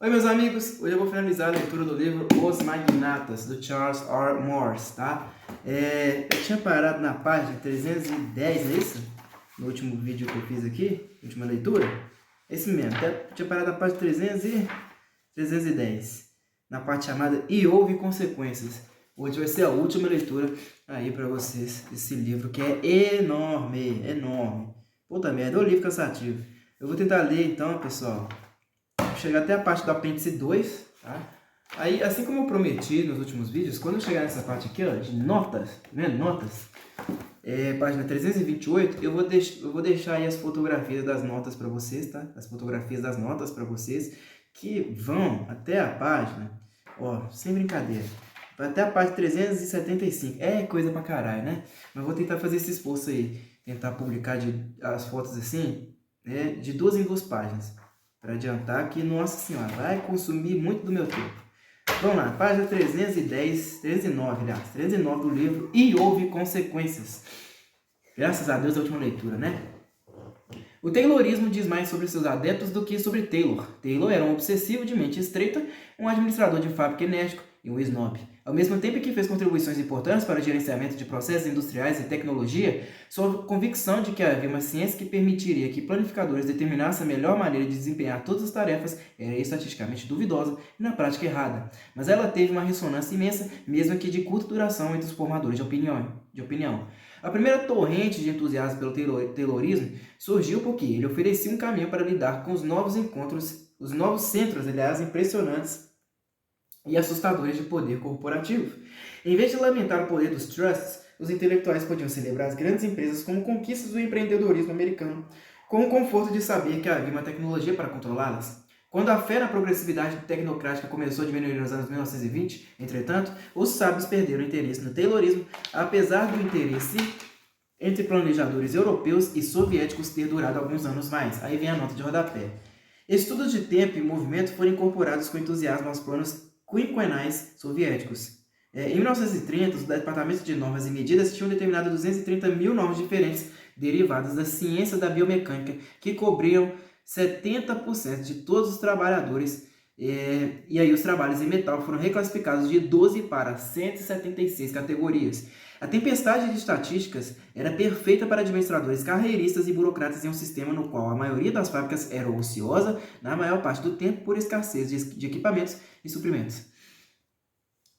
Oi, meus amigos! Hoje eu vou finalizar a leitura do livro Os Magnatas, do Charles R. Morse, tá? Eu tinha parado na página 310, não é isso? No último vídeo que eu fiz aqui, última leitura. Esse mesmo, eu tinha parado na página 310, na parte chamada E Houve Consequências. Hoje vai ser a última leitura aí pra vocês, desse livro que é enorme, enorme. Puta merda, é um livro cansativo. Eu vou tentar ler então, pessoal. Chegar até a parte do apêndice 2, tá? Aí, assim como eu prometi nos últimos vídeos, quando eu chegar nessa parte aqui, ó, de notas, tá vendo? Notas, página 328, eu vou deixar aí as fotografias das notas para vocês, tá? As fotografias das notas para vocês, que vão até a página, ó, sem brincadeira, até a página 375. É coisa pra caralho, né? Mas vou tentar fazer esse esforço aí, tentar publicar as fotos assim, né, de 2 em 2 páginas. Para adiantar que, nossa senhora, vai consumir muito do meu tempo. Vamos lá, página 309 do livro E Houve Consequências. Graças a Deus, a última leitura, né? O Taylorismo diz mais sobre seus adeptos do que sobre Taylor. Taylor era um obsessivo de mente estreita, um administrador de fábrica enérgico e um snob. Ao mesmo tempo que fez contribuições importantes para o gerenciamento de processos industriais e tecnologia, sua convicção de que havia uma ciência que permitiria que planificadores determinassem a melhor maneira de desempenhar todas as tarefas era estatisticamente duvidosa e na prática errada. Mas ela teve uma ressonância imensa, mesmo que de curta duração entre os formadores de opinião. A primeira torrente de entusiasmo pelo Taylorismo surgiu porque ele oferecia um caminho para lidar com os novos centros, aliás, impressionantes e assustadores de poder corporativo. Em vez de lamentar o poder dos trusts, os intelectuais podiam celebrar as grandes empresas como conquistas do empreendedorismo americano, com o conforto de saber que havia uma tecnologia para controlá-las. Quando a fé na progressividade tecnocrática começou a diminuir nos anos 1920, entretanto, os sábios perderam interesse no Taylorismo, apesar do interesse entre planejadores europeus e soviéticos ter durado alguns anos mais. Aí vem a nota de rodapé. Estudos de tempo e movimento foram incorporados com entusiasmo aos planos quinquenais soviéticos. Em 1930, os departamentos de normas e medidas tinham determinado 230 mil normas diferentes derivadas da ciência da biomecânica que cobriam 70% de todos os trabalhadores, e aí os trabalhos em metal foram reclassificados de 12 para 176 categorias. A tempestade de estatísticas era perfeita para administradores carreiristas e burocratas em um sistema no qual a maioria das fábricas era ociosa na maior parte do tempo por escassez de equipamentos e suprimentos.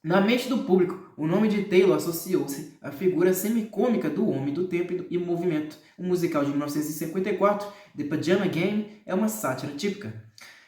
Na mente do público, o nome de Taylor associou-se à figura semicômica do Homem do Tempo e Movimento. O musical de 1954, The Pajama Game, é uma sátira típica.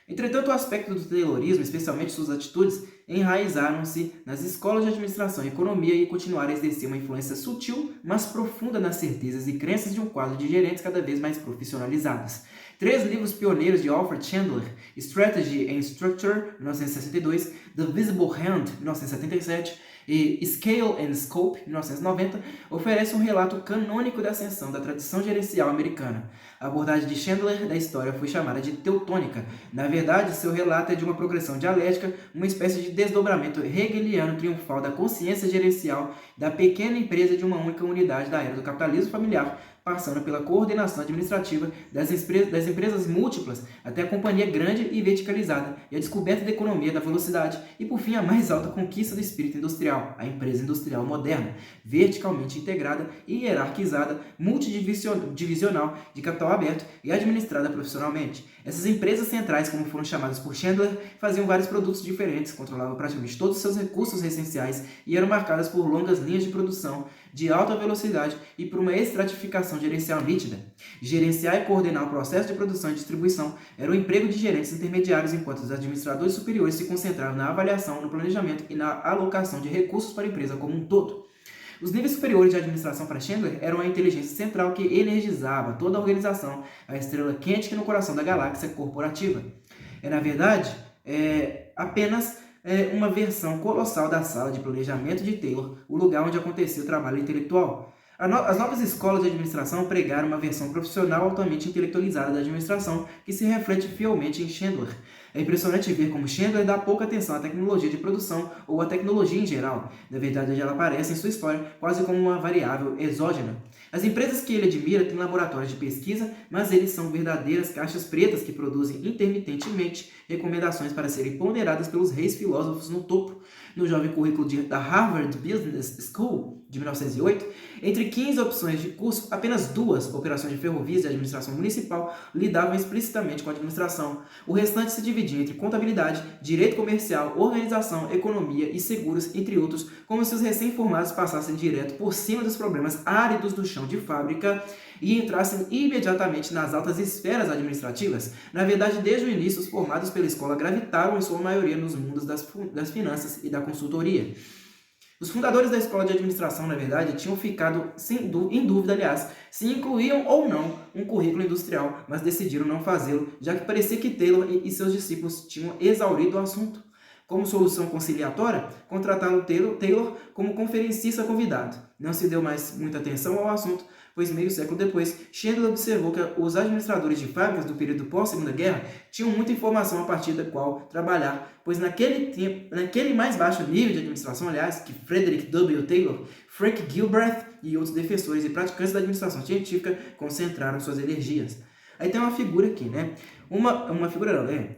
Entretanto, o aspecto do Taylorismo, especialmente suas atitudes, enraizaram-se nas escolas de administração e economia e continuaram a exercer uma influência sutil, mas profunda nas certezas e crenças de um quadro de gerentes cada vez mais profissionalizados. 3 livros pioneiros de Alfred Chandler, Strategy and Structure, 1962, The Visible Hand, 1977, e Scale and Scope, 1990, oferecem um relato canônico da ascensão da tradição gerencial americana. A abordagem de Chandler da história foi chamada de teutônica. Na verdade, seu relato é de uma progressão dialética, uma espécie de desdobramento hegeliano triunfal da consciência gerencial da pequena empresa de uma única unidade da era do capitalismo familiar, passando pela coordenação administrativa das empresas múltiplas até a companhia grande e verticalizada e a descoberta da economia da velocidade e, por fim, a mais alta conquista do espírito industrial, a empresa industrial moderna, verticalmente integrada e hierarquizada, multidivisional, de capital aberto e administrada profissionalmente. Essas empresas centrais, como foram chamadas por Chandler, faziam vários produtos diferentes, controlavam praticamente todos os seus recursos essenciais e eram marcadas por longas linhas de produção de alta velocidade e por uma estratificação gerencial nítida. Gerenciar e coordenar o processo de produção e distribuição era o emprego de gerentes intermediários, enquanto os administradores superiores se concentravam na avaliação, no planejamento e na alocação de recursos para a empresa como um todo. Os níveis superiores de administração para Chandler eram a inteligência central que energizava toda a organização, a estrela quente no coração da galáxia corporativa. Na verdade, apenas uma versão colossal da sala de planejamento de Taylor, o lugar onde acontecia o trabalho intelectual. As novas escolas de administração pregaram uma versão profissional altamente intelectualizada da administração que se reflete fielmente em Chandler. É impressionante ver como Chandler dá pouca atenção à tecnologia de produção ou à tecnologia em geral. Na verdade, ela aparece em sua história quase como uma variável exógena. As empresas que ele admira têm laboratórios de pesquisa, mas eles são verdadeiras caixas pretas que produzem intermitentemente recomendações para serem ponderadas pelos reis filósofos no topo. No jovem currículo da Harvard Business School, de 1908, entre 15 opções de curso, apenas 2, operações de ferrovias e administração municipal, lidavam explicitamente com a administração. O restante se dividia entre contabilidade, direito comercial, organização, economia e seguros, entre outros, como se os recém-formados passassem direto por cima dos problemas áridos do chão de fábrica e entrassem imediatamente nas altas esferas administrativas. Na verdade, desde o início, os formados pela escola gravitaram em sua maioria nos mundos das finanças e da consultoria. Os fundadores da escola de administração, na verdade, tinham ficado em dúvida, aliás, se incluíam ou não um currículo industrial, mas decidiram não fazê-lo, já que parecia que Taylor e seus discípulos tinham exaurido o assunto. Como solução conciliatória, contrataram Taylor como conferencista convidado. Não se deu mais muita atenção ao assunto, pois meio século depois, Chandler observou que os administradores de fábricas do período pós-Segunda Guerra tinham muita informação a partir da qual trabalhar, pois naquele mais baixo nível de administração, aliás, que Frederick W. Taylor, Frank Gilbreth e outros defensores e praticantes da administração científica concentraram suas energias. Aí tem uma figura aqui, né? Uma figura não, tem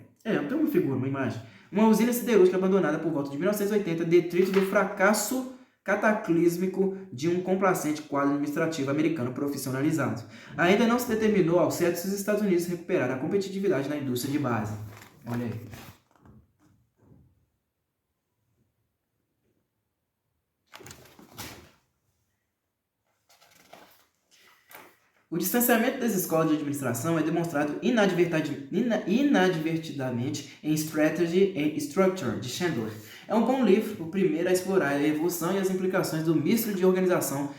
uma figura, uma imagem. Uma usina siderúrgica abandonada por volta de 1980, detrito do fracasso cataclísmico de um complacente quadro administrativo americano profissionalizado. Ainda não se determinou ao certo se os Estados Unidos recuperaram a competitividade na indústria de base. Olha aí. O distanciamento das escolas de administração é demonstrado inadvertidamente em Strategy and Structure, de Chandler. É um bom livro, o primeiro a explorar a evolução e as implicações do misto de organização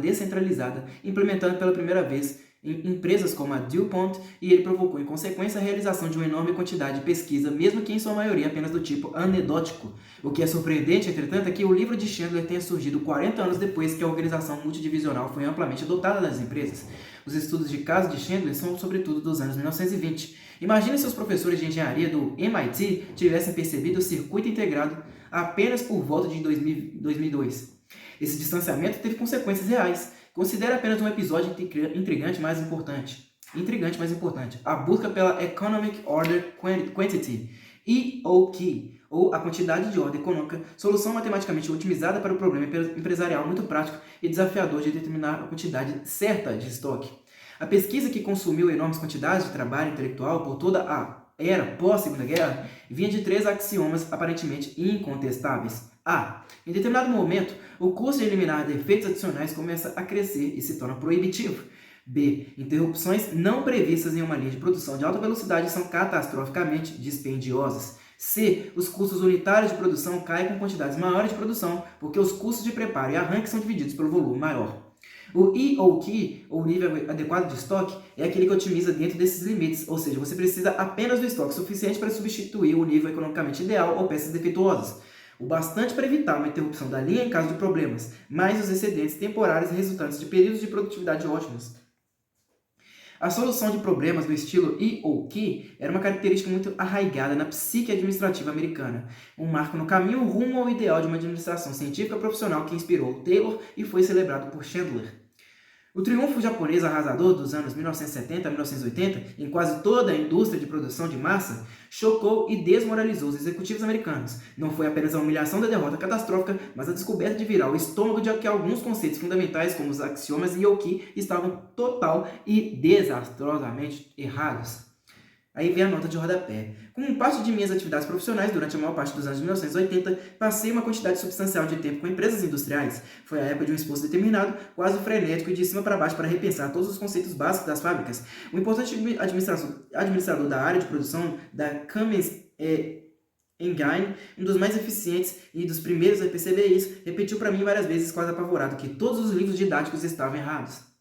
descentralizada, implementando pela primeira vez em empresas como a DuPont, e ele provocou, em consequência, a realização de uma enorme quantidade de pesquisa, mesmo que em sua maioria apenas do tipo anedótico. O que é surpreendente, entretanto, é que o livro de Chandler tenha surgido 40 anos depois que a organização multidivisional foi amplamente adotada nas empresas. Os estudos de caso de Chandler são, sobretudo, dos anos 1920. Imagine se os professores de engenharia do MIT tivessem percebido o circuito integrado apenas por volta de 2002. Esse distanciamento teve consequências reais. Considere apenas um episódio intrigante, mas importante. A busca pela Economic Order Quantity, EOQ, ou a quantidade de ordem econômica, solução matematicamente otimizada para o problema empresarial muito prático e desafiador de determinar a quantidade certa de estoque. A pesquisa, que consumiu enormes quantidades de trabalho intelectual por toda a era pós-Segunda Guerra, vinha de 3 axiomas aparentemente incontestáveis. A. Em determinado momento, o custo de eliminar defeitos adicionais começa a crescer e se torna proibitivo. B. Interrupções não previstas em uma linha de produção de alta velocidade são catastroficamente dispendiosas. C. Os custos unitários de produção caem com quantidades maiores de produção, porque os custos de preparo e arranque são divididos pelo volume maior. O EOQ, ou nível adequado de estoque, é aquele que otimiza dentro desses limites, ou seja, você precisa apenas do estoque suficiente para substituir o nível economicamente ideal ou peças defeituosas, o bastante para evitar uma interrupção da linha em caso de problemas, mais os excedentes temporários resultantes de períodos de produtividade ótimos. A solução de problemas do estilo EOQ era uma característica muito arraigada na psique administrativa americana, um marco no caminho rumo ao ideal de uma administração científica profissional que inspirou Taylor e foi celebrado por Chandler. O triunfo japonês arrasador dos anos 1970 a 1980 em quase toda a indústria de produção de massa chocou e desmoralizou os executivos americanos. Não foi apenas a humilhação da derrota catastrófica, mas a descoberta de virar o estômago de que alguns conceitos fundamentais, como os axiomas e EOQ, estavam total e desastrosamente errados. Aí vem a nota de rodapé. Como parte de minhas atividades profissionais durante a maior parte dos anos de 1980, passei uma quantidade substancial de tempo com empresas industriais. Foi a época de um esforço determinado, quase frenético e de cima para baixo para repensar todos os conceitos básicos das fábricas. Um importante administrador da área de produção da Cummins Engine, um dos mais eficientes e dos primeiros a perceber isso, repetiu para mim várias vezes, quase apavorado, que todos os livros didáticos estavam errados.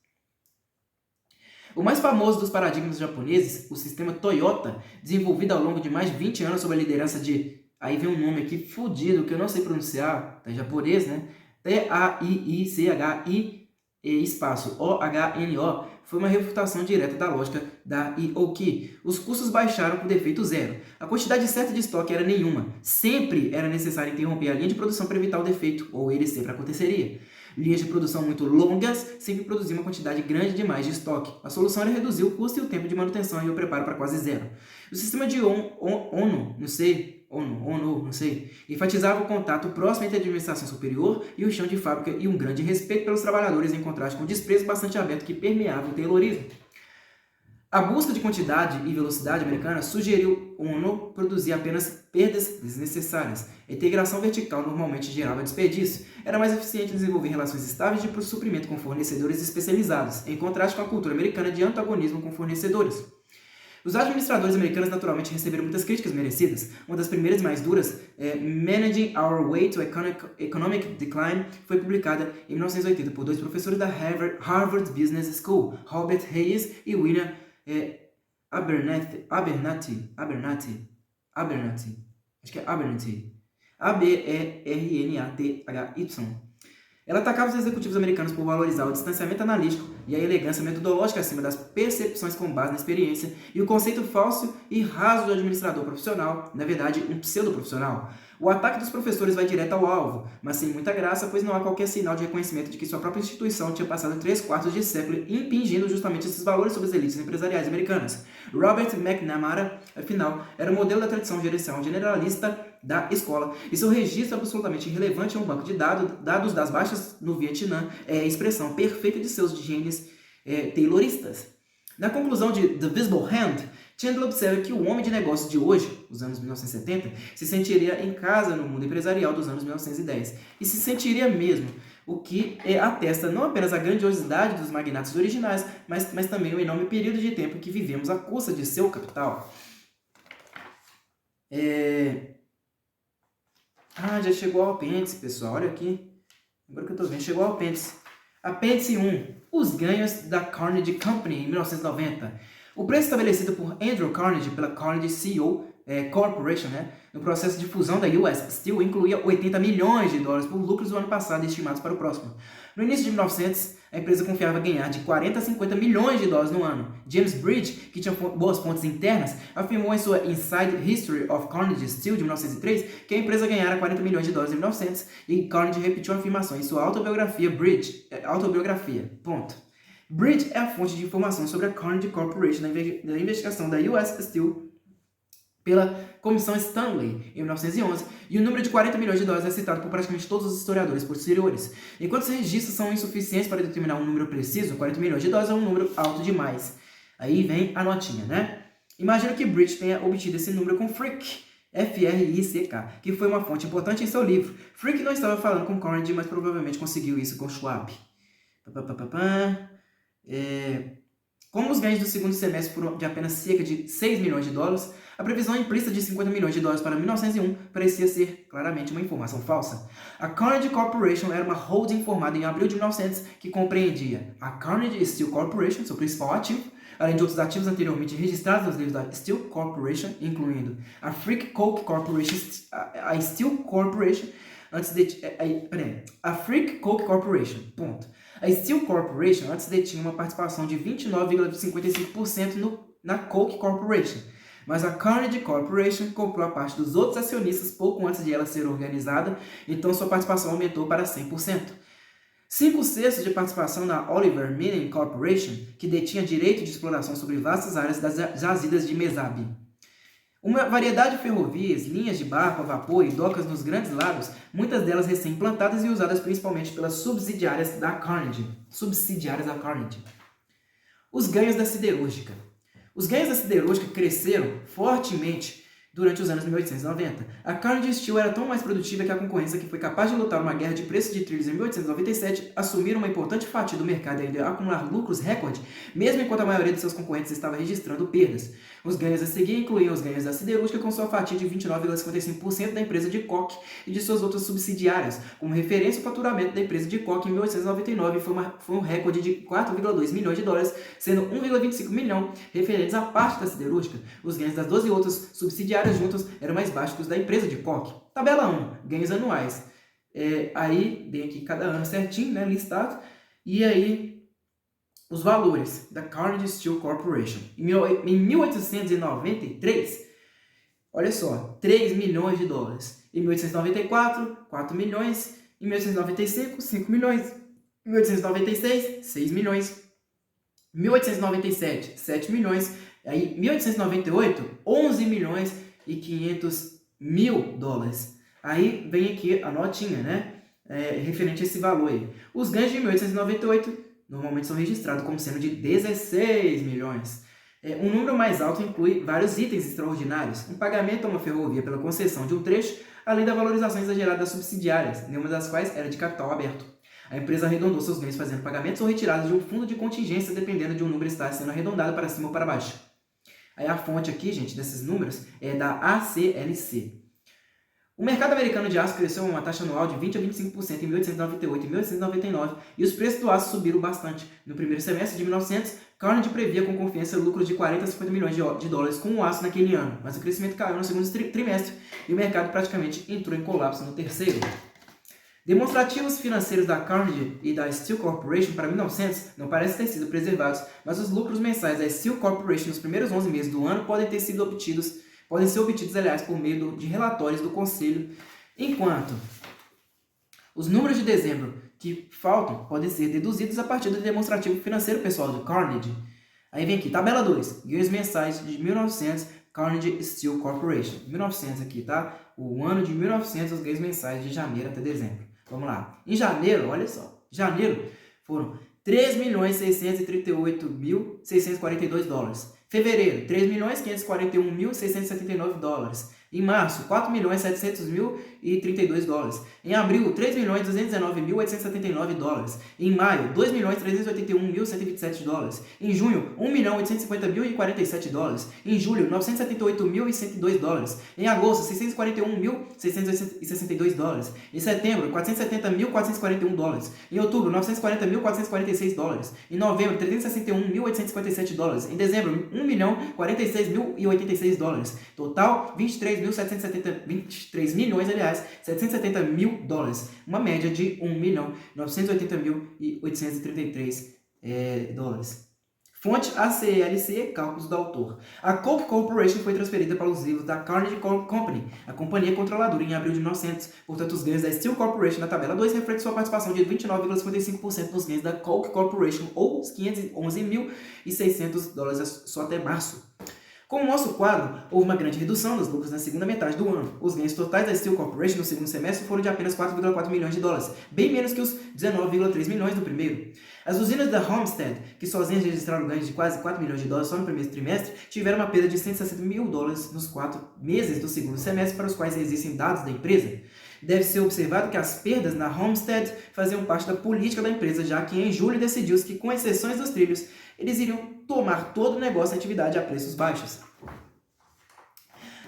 O mais famoso dos paradigmas japoneses, o sistema Toyota, desenvolvido ao longo de mais de 20 anos sob a liderança de... Aí vem um nome aqui fudido, que eu não sei pronunciar, tá em japonês, né? T-A-I-I-C-H-I espaço O-H-N-O, foi uma refutação direta da lógica da Aoki. Os custos baixaram por defeito zero. A quantidade certa de estoque era nenhuma. Sempre era necessário interromper a linha de produção para evitar o defeito, ou ele sempre aconteceria. Linhas de produção muito longas sempre produziam uma quantidade grande demais de estoque. A solução era reduzir o custo e o tempo de manutenção e o preparo para quase zero. O sistema de ONU, enfatizava o contato próximo entre a administração superior e o chão de fábrica e um grande respeito pelos trabalhadores, em contraste com o desprezo bastante aberto que permeava o Taylorismo. A busca de quantidade e velocidade americana sugeriu ONU produzir apenas perdas desnecessárias. A integração vertical normalmente gerava desperdício. Era mais eficiente desenvolver relações estáveis de suprimento com fornecedores especializados, em contraste com a cultura americana de antagonismo com fornecedores. Os administradores americanos naturalmente receberam muitas críticas merecidas. Uma das primeiras mais duras, Managing Our Way to Economic Decline, foi publicada em 1980 por dois professores da Harvard Business School, Robert Hayes e William Abernathy. Acho que é Abernathy. Abernathy. Ela atacava os executivos americanos por valorizar o distanciamento analítico e a elegância metodológica acima das percepções com base na experiência e o conceito falso e raso do administrador profissional, na verdade, um pseudo-profissional. O ataque dos professores vai direto ao alvo, mas sem muita graça, pois não há qualquer sinal de reconhecimento de que sua própria instituição tinha passado 3/4 de século impingindo justamente esses valores sobre as elites empresariais americanas. Robert McNamara, afinal, era o modelo da tradição gerencial generalista da escola, e seu registro absolutamente irrelevante em um banco de dados das baixas no Vietnã é a expressão perfeita de seus genes tayloristas. Na conclusão de The Visible Hand, Chandler observa que o homem de negócios de hoje, os anos 1970, se sentiria em casa no mundo empresarial dos anos 1910, e se sentiria mesmo, o que atesta não apenas a grandiosidade dos magnatas originais, mas também o enorme período de tempo que vivemos à custa de seu capital. Já chegou ao apêndice, pessoal. Olha aqui. Agora que eu tô vendo, chegou ao apêndice. Apêndice 1. Os ganhos da Carnegie Company em 1990. O preço estabelecido por Andrew Carnegie pela Carnegie CEO Corporation, no processo de fusão da US Steel, incluía 80 milhões de dólares por lucros do ano passado estimados para o próximo. No início de 1900, a empresa confiava ganhar de 40 a 50 milhões de dólares no ano. James Bridge, que tinha boas fontes internas, afirmou em sua Inside History of Carnegie Steel, de 1903, que a empresa ganhara 40 milhões de dólares em 1900, e Carnegie repetiu a afirmação em sua autobiografia, Bridge é a fonte de informação sobre a Carnegie Corporation da investigação da US Steel pela Comissão Stanley, em 1911, e o número de 40 milhões de dólares é citado por praticamente todos os historiadores posteriores. Enquanto os registros são insuficientes para determinar um número preciso, 40 milhões de dólares é um número alto demais. Aí vem a notinha, Imagino que Bridge tenha obtido esse número com Frick, F-R-I-C-K, que foi uma fonte importante em seu livro. Frick não estava falando com Carnegie, mas provavelmente conseguiu isso com Schwab. Como os ganhos do segundo semestre foram de apenas cerca de 6 milhões de dólares, a previsão implícita de 50 milhões de dólares para 1901 parecia ser claramente uma informação falsa. A Carnegie Corporation era uma holding formada em abril de 1900 que compreendia a Carnegie Steel Corporation, seu principal ativo, além de outros ativos anteriormente registrados nos livros da Steel Corporation, incluindo a Frick Coke Corporation, a Steel Corporation, a Frick Coke Corporation, A Steel Corporation antes detinha uma participação de 29,55% na Coke Corporation, mas a Carnegie Corporation comprou a parte dos outros acionistas pouco antes de ela ser organizada, então sua participação aumentou para 100%. 5/6 de participação na Oliver Mining Corporation, que detinha direito de exploração sobre vastas áreas das jazidas de Mesabi. Uma variedade de ferrovias, linhas de barco a vapor e docas nos grandes lagos, muitas delas recém-implantadas e usadas principalmente pelas subsidiárias da Carnegie. Os ganhos da siderúrgica. Os ganhos da siderúrgica cresceram fortemente durante os anos 1890. A Carnegie Steel era tão mais produtiva que a concorrência, que foi capaz de lutar uma guerra de preço de trilhos em 1897, assumir uma importante fatia do mercado e ainda acumular lucros recorde, mesmo enquanto a maioria de seus concorrentes estava registrando perdas. Os ganhos a seguir incluíam os ganhos da siderúrgica com sua fatia de 29,55% da empresa de Koch e de suas outras subsidiárias. Como referência, o faturamento da empresa de Koch em 1899 foi um recorde de 4,2 milhões de dólares, sendo 1,25 milhão referentes à parte da siderúrgica. Os ganhos das 12 outras subsidiárias juntas eram mais baixos que os da empresa de Koch. Tabela 1, ganhos anuais. Aí, bem aqui cada ano certinho, listado. E aí, os valores da Carnegie Steel Corporation. Em 1893, olha só, 3 milhões de dólares. Em 1894, 4 milhões. Em 1895, 5 milhões. Em 1896, 6 milhões. Em 1897, 7 milhões. Aí, em 1898, 11 milhões e 500 mil dólares. Aí vem aqui a notinha, né? Referente a esse valor aí. Os ganhos de 1898 normalmente são registrados como sendo de 16 milhões. Um número mais alto inclui vários itens extraordinários, um pagamento a uma ferrovia pela concessão de um trecho, além da valorização exagerada das subsidiárias, nenhuma das quais era de capital aberto. A empresa arredondou seus ganhos fazendo pagamentos ou retiradas de um fundo de contingência, dependendo de um número estar sendo arredondado para cima ou para baixo. Aí a fonte aqui, gente, desses números é da ACLC. O mercado americano de aço cresceu a uma taxa anual de 20 a 25% em 1898 e 1899 e os preços do aço subiram bastante. No primeiro semestre de 1900, Carnegie previa com confiança lucros de 40 a 50 milhões de dólares com o aço naquele ano, mas o crescimento caiu no segundo trimestre e o mercado praticamente entrou em colapso no terceiro. Demonstrativos financeiros da Carnegie e da Steel Corporation para 1900 não parecem ter sido preservados, mas os lucros mensais da Steel Corporation nos primeiros 11 meses do ano podem ser obtidos, aliás, por meio de relatórios do Conselho, enquanto os números de dezembro que faltam podem ser deduzidos a partir do demonstrativo financeiro pessoal de Carnegie. Aí vem aqui, tabela 2, ganhos mensais de 1900, Carnegie Steel Corporation. 1900 aqui, tá? O ano de 1900, os ganhos mensais de janeiro até dezembro. Vamos lá. Em janeiro, olha só, janeiro foram 3.638.642 dólares. Fevereiro, 3.541.679 dólares. Em março, 4.700.032 dólares. Em abril, 3.219.879 dólares. Em maio, 2.381.127 dólares. Em junho, 1.850.047 dólares. Em julho, 978.102 dólares. Em agosto, 641.662 dólares. Em setembro, 470.441 dólares. Em outubro, 940.446 dólares. Em novembro, 361.857 dólares. Em dezembro, 1.046.086 dólares. Total, 23 milhões, 770 mil dólares. Uma média de 1.980.833 dólares. Fonte ACLC, cálculos do autor. A Coke Corporation foi transferida para os livros da Carnegie Company, a companhia controladora, em abril de 1900. Portanto, os ganhos da Steel Corporation na tabela 2 refletem sua participação de 29,55% nos ganhos da Coke Corporation, ou os 511.600 dólares só até março. Como mostra o quadro, houve uma grande redução dos lucros na segunda metade do ano. Os ganhos totais da Steel Corporation no segundo semestre foram de apenas 4,4 milhões de dólares, bem menos que os 19,3 milhões do primeiro. As usinas da Homestead, que sozinhas registraram ganhos de quase 4 milhões de dólares só no primeiro trimestre, tiveram uma perda de 160 mil dólares nos 4 meses do segundo semestre, para os quais existem dados da empresa. Deve ser observado que as perdas na Homestead faziam parte da política da empresa, já que em julho decidiu-se que, com exceções dos trilhos, eles iriam tomar todo o negócio e atividade a preços baixos.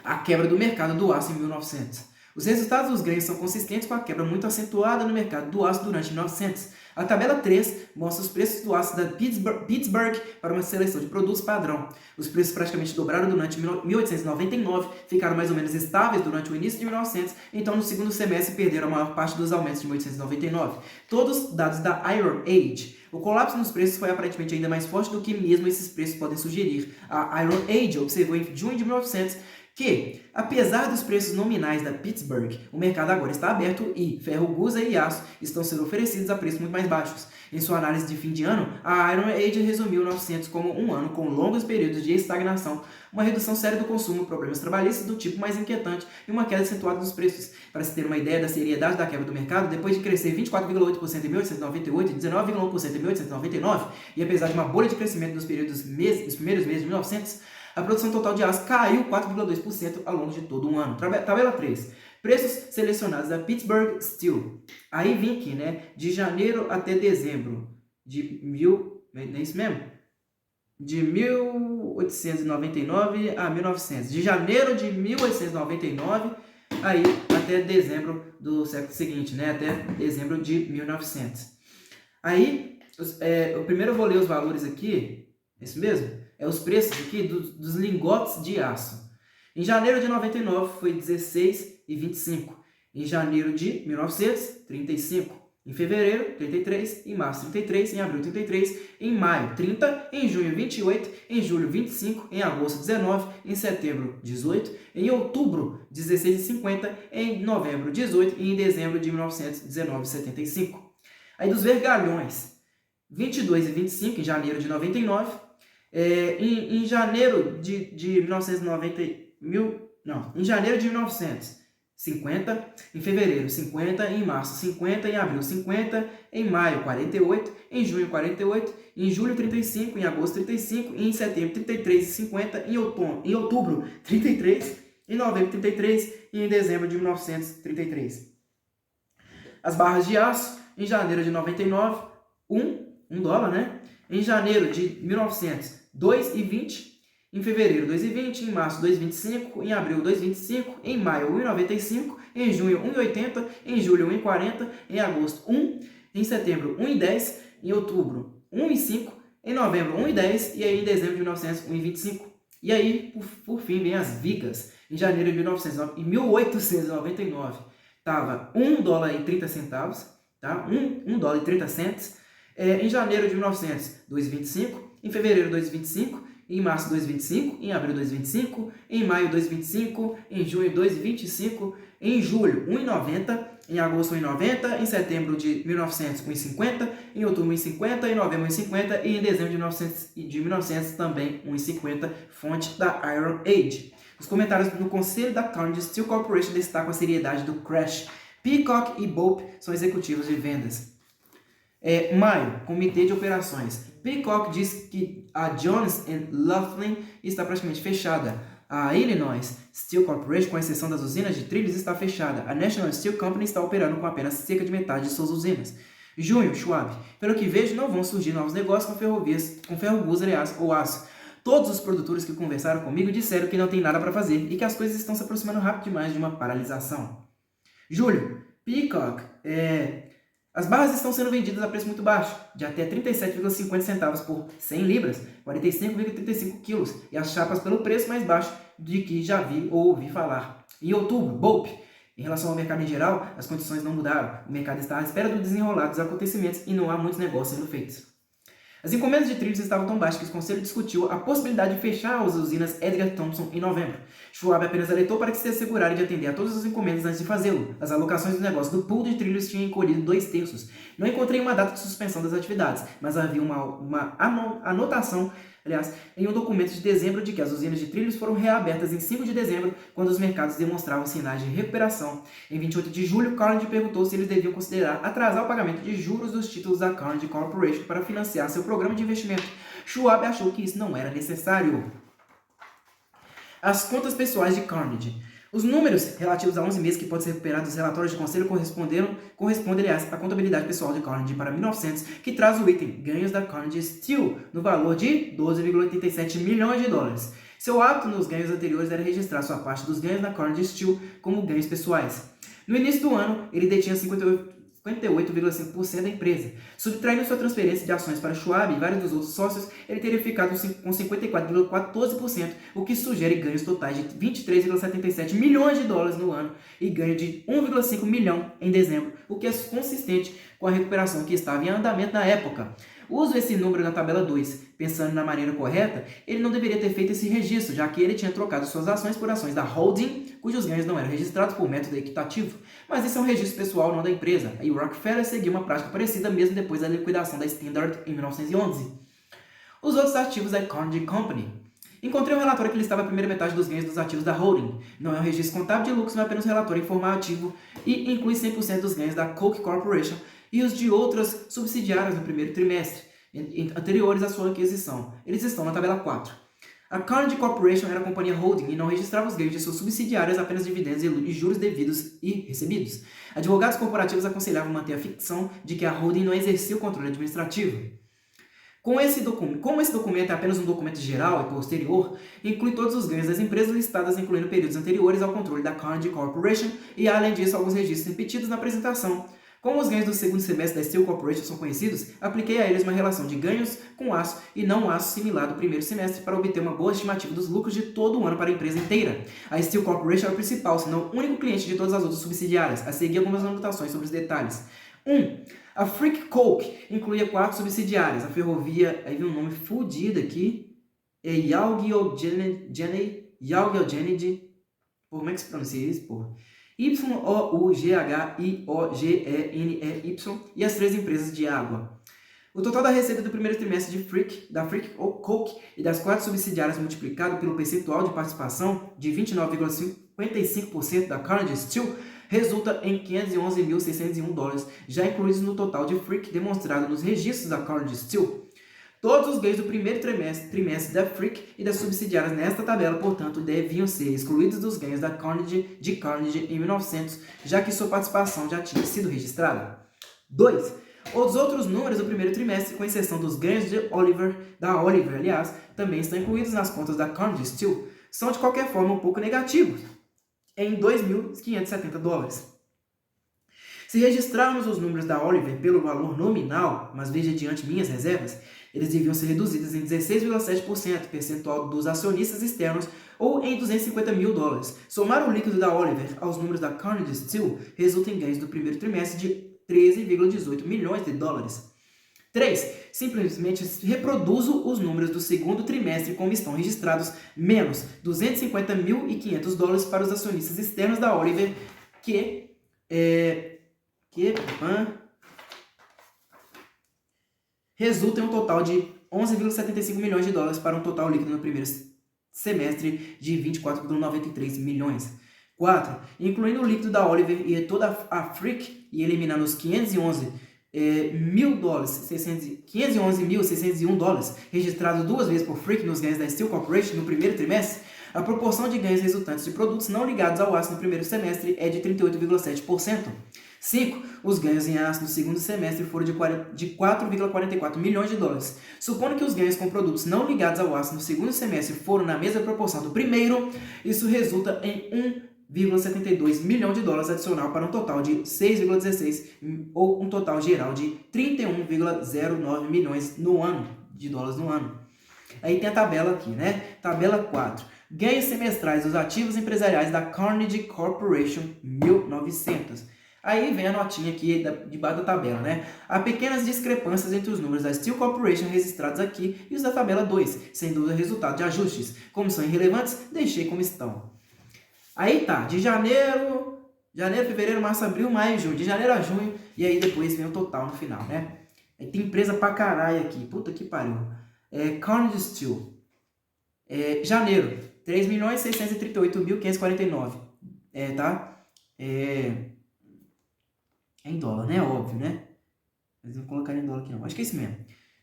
A quebra do mercado do aço em 1900. Os resultados dos ganhos são consistentes com a quebra muito acentuada no mercado do aço durante 1900. A tabela 3 mostra os preços do aço da Pittsburgh para uma seleção de produtos padrão. Os preços praticamente dobraram durante 1899, ficaram mais ou menos estáveis durante o início de 1900, então no segundo semestre perderam a maior parte dos aumentos de 1899. Todos dados da Iron Age. O colapso nos preços foi aparentemente ainda mais forte do que mesmo esses preços podem sugerir. A Iron Age observou em junho de 1900 que, apesar dos preços nominais da Pittsburgh, o mercado agora está aberto e ferro gusa e aço estão sendo oferecidos a preços muito mais baixos. Em sua análise de fim de ano, a Iron Age resumiu 1900 como um ano com longos períodos de estagnação, uma redução séria do consumo, problemas trabalhistas do tipo mais inquietante e uma queda acentuada dos preços. Para se ter uma ideia da seriedade da quebra do mercado, depois de crescer 24,8% em 1898 e 19,1% em 1899, e apesar de uma bolha de crescimento nos primeiros meses de 1900, a produção total de aço caiu 4,2% ao longo de todo um ano. Tabela 3. Preços selecionados da Pittsburgh Steel. Aí vem aqui, né? De janeiro até dezembro é isso mesmo? De 1899 a 1900. De janeiro de 1899 aí até dezembro do século seguinte, né? Até dezembro de 1900. Aí, primeiro eu vou ler os valores aqui. É isso mesmo? Os preços aqui dos lingotes de aço. Em janeiro de 99 foi 16,25. Em janeiro de 1900, 35. Em fevereiro, 33, em março, 33, em abril, 33, em maio, 30, em junho, 28, em julho, 25, em agosto, 19, em setembro, 18, em outubro, 16,50, em novembro, 18 e em dezembro de 1919,75. Aí dos vergalhões, 22 e 25, em janeiro de 99, em janeiro de 1990, em janeiro de 1900, 50, em fevereiro 50, em março 50, em abril 50, em maio 48, em junho 48, em julho 35, em agosto 35, em setembro 33,50, em outubro 33, em novembro 33 e em dezembro de 1933. As barras de aço, em janeiro de 99, $1, né? Em janeiro de 1900, 2,20, em fevereiro 2,20, em março 2,25, em abril 2,25, em maio 1,95, em junho 1,80, em julho 1,40, em agosto 1, em setembro 1,10, em outubro 1,5, em novembro 1,10 e aí em dezembro de 1900 1,25. E aí, por fim, vem as vigas. Em janeiro de 1899, estava $1,30, tá? $1,30. Em janeiro de 1900, 2,25, em fevereiro 2,25, em março 2,25, em abril 2,25, em maio 2,25, em junho 2,25, em julho 1,90, em agosto 1,90, em setembro de 1900 1,50, em outubro 1,50, em novembro 1,50 e em dezembro de 1900 também 1,50, fonte da Iron Age. Os comentários no Conselho da Carnegie Steel Corporation destacam a seriedade do crash. Peacock e Bope são executivos de vendas. Maio, Comitê de Operações. Peacock diz que a Jones & Laughlin está praticamente fechada. A Illinois Steel Corporation, com exceção das usinas de trilhos, está fechada. A National Steel Company está operando com apenas cerca de metade de suas usinas. Junho, Schwab. Pelo que vejo, não vão surgir novos negócios com ferrovias, com ferro-gus, aliás, ou aço. Todos os produtores que conversaram comigo disseram que não tem nada para fazer e que as coisas estão se aproximando rápido demais de uma paralisação. Julho, Peacock. As barras estão sendo vendidas a preço muito baixo, de até 37,50 centavos por 100 libras, 45,35 quilos, e as chapas pelo preço mais baixo de que já vi ou ouvi falar. Em outubro, Bope. Em relação ao mercado em geral, as condições não mudaram. O mercado está à espera do desenrolar dos acontecimentos e não há muitos negócios sendo feitos. As encomendas de trilhos estavam tão baixas que o Conselho discutiu a possibilidade de fechar as usinas Edgar Thomson em novembro. Schwab apenas alertou para que se assegurarem de atender a todas as encomendas antes de fazê-lo. As alocações do negócio do pool de trilhos tinham encolhido 2/3. Não encontrei uma data de suspensão das atividades, mas havia uma anotação, em um documento de dezembro de que as usinas de trilhos foram reabertas em 5 de dezembro, quando os mercados demonstravam sinais de recuperação. Em 28 de julho, Carnegie perguntou se eles deviam considerar atrasar o pagamento de juros dos títulos da Carnegie Corporation para financiar seu programa de investimento. Schwab achou que isso não era necessário. As contas pessoais de Carnegie. Os números relativos a 11 meses que podem ser recuperados dos relatórios de conselho correspondem, à contabilidade pessoal de Carnegie para 1900, que traz o item ganhos da Carnegie Steel, no valor de $12,87 milhões. Seu hábito nos ganhos anteriores era registrar sua parte dos ganhos da Carnegie Steel como ganhos pessoais. No início do ano, ele detinha 58,5% da empresa. Subtraindo sua transferência de ações para Schwab e vários dos outros sócios, ele teria ficado com 54,14%, o que sugere ganhos totais de $23,77 milhões no ano e ganho de 1,5 milhão em dezembro, o que é consistente com a recuperação que estava em andamento na época. Uso esse número na tabela 2. Pensando na maneira correta, ele não deveria ter feito esse registro, já que ele tinha trocado suas ações por ações da holding, cujos ganhos não eram registrados por método equitativo. Mas esse é um registro pessoal, não da empresa. E o Rockefeller seguiu uma prática parecida mesmo depois da liquidação da Standard em 1911. Os outros ativos da Carnegie Company. Encontrei um relatório que listava a primeira metade dos ganhos dos ativos da holding. Não é um registro contábil de lucros, mas apenas um relatório informativo e inclui 100% dos ganhos da Coke Corporation e os de outras subsidiárias no primeiro trimestre, anteriores à sua aquisição. Eles estão na tabela 4. A Carnegie Corporation era a companhia holding e não registrava os ganhos de suas subsidiárias, apenas dividendos e juros devidos e recebidos. Advogados corporativos aconselhavam manter a ficção de que a holding não exercia o controle administrativo. Como esse documento é apenas um documento geral e posterior, inclui todos os ganhos das empresas listadas, incluindo períodos anteriores ao controle da Carnegie Corporation e, além disso, alguns registros repetidos na apresentação. Como os ganhos do segundo semestre da Steel Corporation são conhecidos, apliquei a eles uma relação de ganhos com aço e não aço similar do primeiro semestre para obter uma boa estimativa dos lucros de todo o ano para a empresa inteira. A Steel Corporation é o principal, se não o único cliente de todas as outras subsidiárias. A seguir, algumas anotações sobre os detalhes. A Frick Coke incluía 4 subsidiárias. A ferrovia, aí vem um nome fudido aqui, é Yalgyogenid, como é que se pronuncia isso, porra? Youghiogeny e as 3 empresas de água. O total da receita do primeiro trimestre da Frick Coke e das 4 subsidiárias multiplicado pelo percentual de participação de 29,55% da Carnegie Steel resulta em $511.601, já incluídos no total de Frick demonstrado nos registros da Carnegie Steel. Todos os ganhos do primeiro trimestre da Frick e das subsidiárias nesta tabela, portanto, deviam ser excluídos dos ganhos de Carnegie em 1900, já que sua participação já tinha sido registrada. 2. Os outros números do primeiro trimestre, com exceção dos ganhos da Oliver, também estão incluídos nas contas da Carnegie Steel, são de qualquer forma um pouco negativos, em $2.570. Se registrarmos os números da Oliver pelo valor nominal, mas veja diante minhas reservas, eles deviam ser reduzidos em 16,7% percentual dos acionistas externos ou em $250 mil. Somar o líquido da Oliver aos números da Carnegie Steel resulta em ganhos do primeiro trimestre de $13,18 milhões. 3. Simplesmente reproduzo os números do segundo trimestre como estão registrados, menos $250.500 para os acionistas externos da Oliver, resulta em um total de $11,75 milhões para um total líquido no primeiro semestre de 24,93 milhões. 4. Incluindo o líquido da Oliver e toda a Frick e eliminando os $511.601 registrados 2 vezes por Frick nos ganhos da Steel Corporation no primeiro trimestre, a proporção de ganhos resultantes de produtos não ligados ao aço no primeiro semestre é de 38,7%. 5. Os ganhos em aço no segundo semestre foram de $4,44 milhões. Supondo que os ganhos com produtos não ligados ao aço no segundo semestre foram na mesma proporção do primeiro, isso resulta em $1,72 milhão adicional para um total de 6,16 ou um total geral de 31,09 milhões de dólares no ano. Aí tem a tabela aqui, né? Tabela 4. Ganhos semestrais dos ativos empresariais da Carnegie Corporation 1900. Aí vem a notinha aqui debaixo da tabela, né? Há pequenas discrepâncias entre os números da Steel Corporation registrados aqui e os da tabela 2, sem dúvida resultado de ajustes. Como são irrelevantes, deixei como estão. Aí tá, de janeiro, fevereiro, março, abril, maio, junho. De janeiro a junho, e aí depois vem o total no final, né? Aí tem empresa pra caralho aqui, puta que pariu. Carnegie Steel. Janeiro, 3.638.549. Tá? É em dólar, né? Óbvio, né? Mas não colocar em dólar aqui não. Acho que é isso mesmo.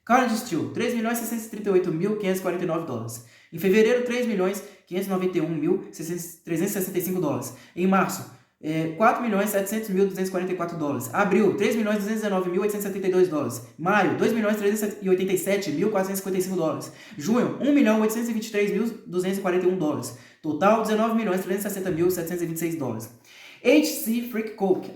Carnegie Steel, $3.638.549. Em fevereiro, $3.591.365. Em março, $4.700.244. Abril, $3.219.872. Maio, $2.387.455. Junho, $1.823.241. Total, $19.360.726. HC Frick Coke,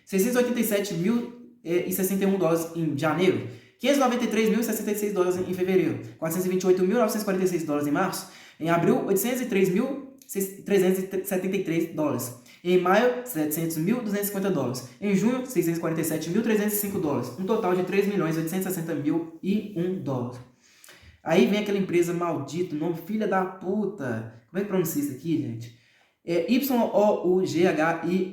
$687.061 em janeiro, $593.066 em fevereiro, $428.946 em março, em abril, $803.373, em maio, $700.250, em junho, $647.305, um total de $3.860.001. Aí vem aquela empresa maldita, nome filha da puta, como é que pronuncia isso aqui, gente? Youghiogeny.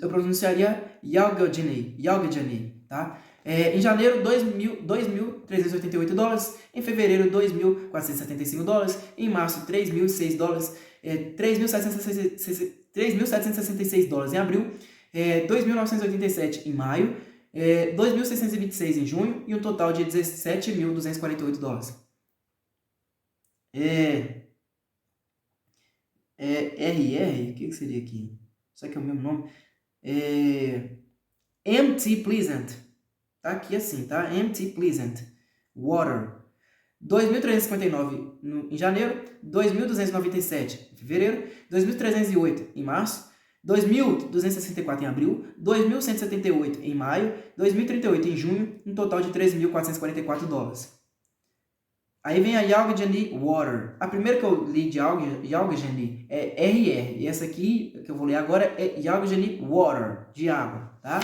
Eu pronunciaria Yalgyogenid, tá? Em janeiro, $2.388. Em fevereiro, $2.475. Em março, $3.006. $3.766. Em abril, $2.987. Em maio, $2.626 em junho e um total de $17.248. RR, o que seria aqui? Será que é o mesmo nome? MT Pleasant. Tá aqui assim, tá? MT Pleasant Water. 2.359 em janeiro, 2.297 em fevereiro, 2.308 em março, 2.264 em abril, 2.178 em maio, 2.038 em junho, um total de $3.444. Aí vem a Yalgeny Water. A primeira que eu li de Yalgeny é RR. E essa aqui que eu vou ler agora é Yalgeny Water, de água, tá?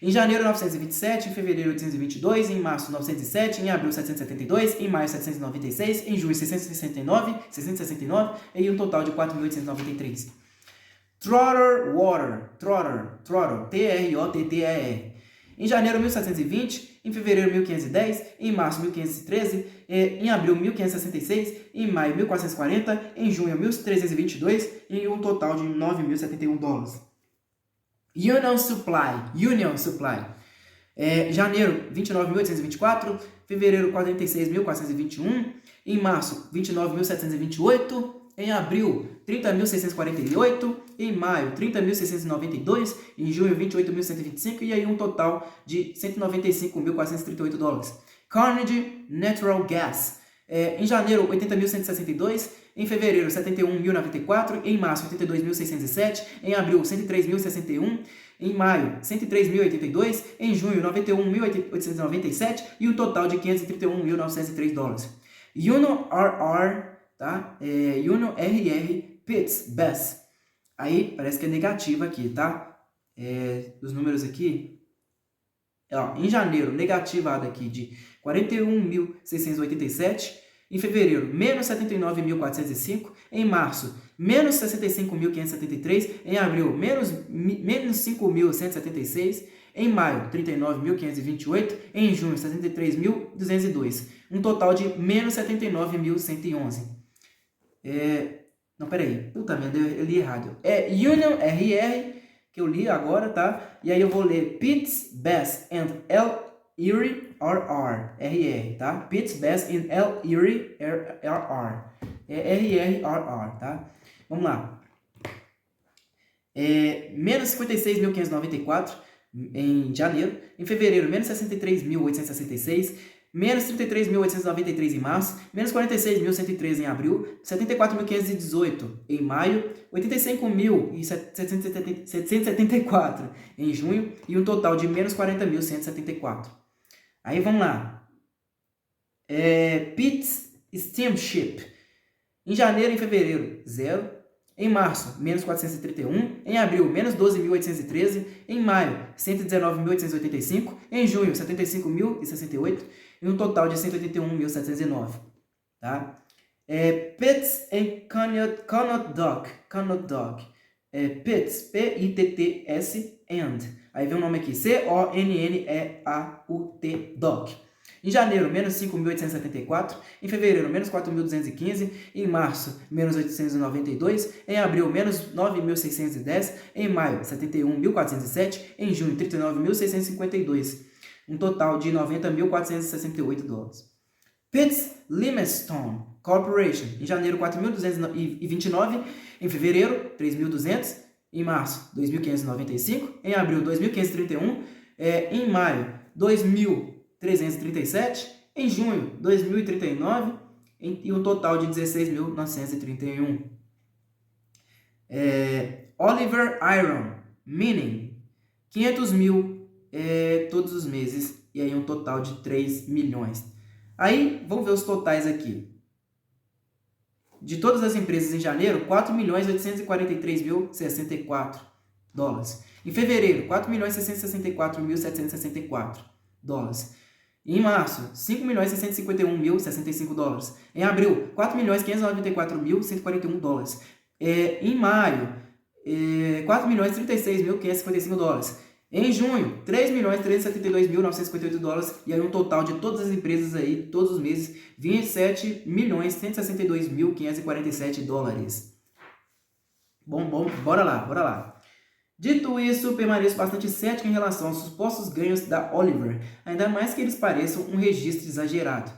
Em janeiro, 927, em fevereiro, 822, em março, 907, em abril, 772, em maio, 796, em junho, 669, e um total de 4.893. Trotter Water, T-R-O-T-T-E-R. Em janeiro, 1720, em fevereiro, 1510, em março, 1513, em abril, 1566, em maio, 1440, em junho, 1322, e um total de 9.071 dólares. Union Supply. Janeiro, 29.824, fevereiro, 46.421, em março, 29.728, em abril, 30.648, em maio, 30.692, em junho, 28.125, e aí um total de 195.438 dólares. Carnegie Natural Gas. Em janeiro, 80.162, em fevereiro, 71.094, em março, 82.607, em abril, 103.061, em maio, 103.082, em junho, 91.897 e um total de 531.903 dólares. Uno RR, tá? Uno RR Pitts Best. Aí parece que é negativa aqui, tá? Os números aqui. Em janeiro, negativado aqui de 41.687. Em fevereiro, menos 79.405. Em março, menos 65.573. Em abril, menos 5.176. Em maio, 39.528. Em junho, 73.202. Um total de menos 79.111. Não, peraí. Puta merda, eu li errado. Union RR, que eu li agora, tá? E aí eu vou ler Pitts Best and L. Erie RR, tá? Pitts Best in L. Erie RR. RRR, tá? Vamos lá. Menos 56.594 em janeiro. Em fevereiro, menos 63.866. Menos 33.893 em março. Menos 46.113 em abril. 74.518 em maio. 85.774 em junho. E um total de menos 40.174. Aí vamos lá. Pitts Steamship. Em janeiro e fevereiro, 0. Em março, menos 431. Em abril, menos 12.813. Em maio, 119.885. Em junho, 75.068. E um total de 181.709. Tá? Pitts and Conneaut Dock. Pitts, P-I-T-T-S, and. Aí vem o nome aqui, C-O-N-N-E-A-U-T, Dock. Em janeiro, menos 5.874. Em fevereiro, menos 4.215. Em março, menos 892. Em abril, menos 9.610. Em maio, 71.407. Em junho, 39.652. Um total de 90.468 dólares. Pitts Limestone Corporation. Em janeiro, 4.229. Em fevereiro, 3.200. Em março, 2.595. Em abril, 2.531. Em maio, 2.337. Em junho, 2.039. E um total de 16.931. Oliver Iron Mining. 500 mil todos os meses. E aí um total de 3 milhões. Aí, vamos ver os totais aqui. De todas as empresas em janeiro, 4.843.064 dólares. Em fevereiro, 4.664.764 dólares. Em março, 5.651.065 dólares. Em abril, 4.594.141 dólares. Em maio, 4.036.555 dólares. Em junho, 3.372.958 dólares. E aí um total de todas as empresas aí, todos os meses, 27.162.547 dólares. Bom, bora lá. Dito isso, permaneço bastante cético em relação aos supostos ganhos da Oliver, ainda mais que eles pareçam um registro exagerado.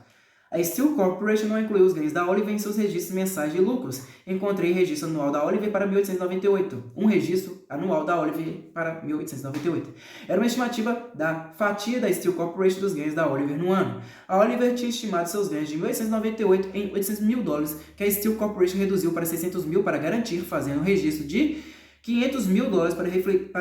A Steel Corporation não incluiu os ganhos da Oliver em seus registros mensais de lucros. Encontrei registro anual da Oliver para 1898. Um registro anual da Oliver para 1898. Era uma estimativa da fatia da Steel Corporation dos ganhos da Oliver no ano. A Oliver tinha estimado seus ganhos de 1898 em 800 mil dólares, que a Steel Corporation reduziu para 600 mil para garantir, fazendo um registro de 500 mil dólares para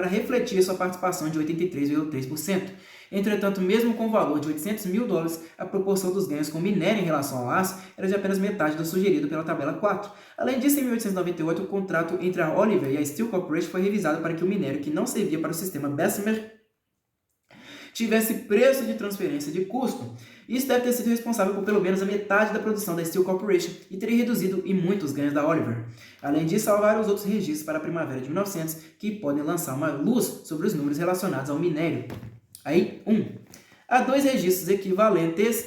refletir sua participação de 83,3%. Entretanto, mesmo com o valor de 800 mil dólares, a proporção dos ganhos com minério em relação ao aço era de apenas metade do sugerido pela tabela 4. Além disso, em 1898, o contrato entre a Oliver e a Steel Corporation foi revisado para que o minério que não servia para o sistema Bessemer tivesse preço de transferência de custo. Isso deve ter sido responsável por pelo menos a metade da produção da Steel Corporation e teria reduzido e muito os ganhos da Oliver. Além disso, há vários outros registros para a primavera de 1900 que podem lançar uma luz sobre os números relacionados ao minério. Aí, 1. Há 2 registros equivalentes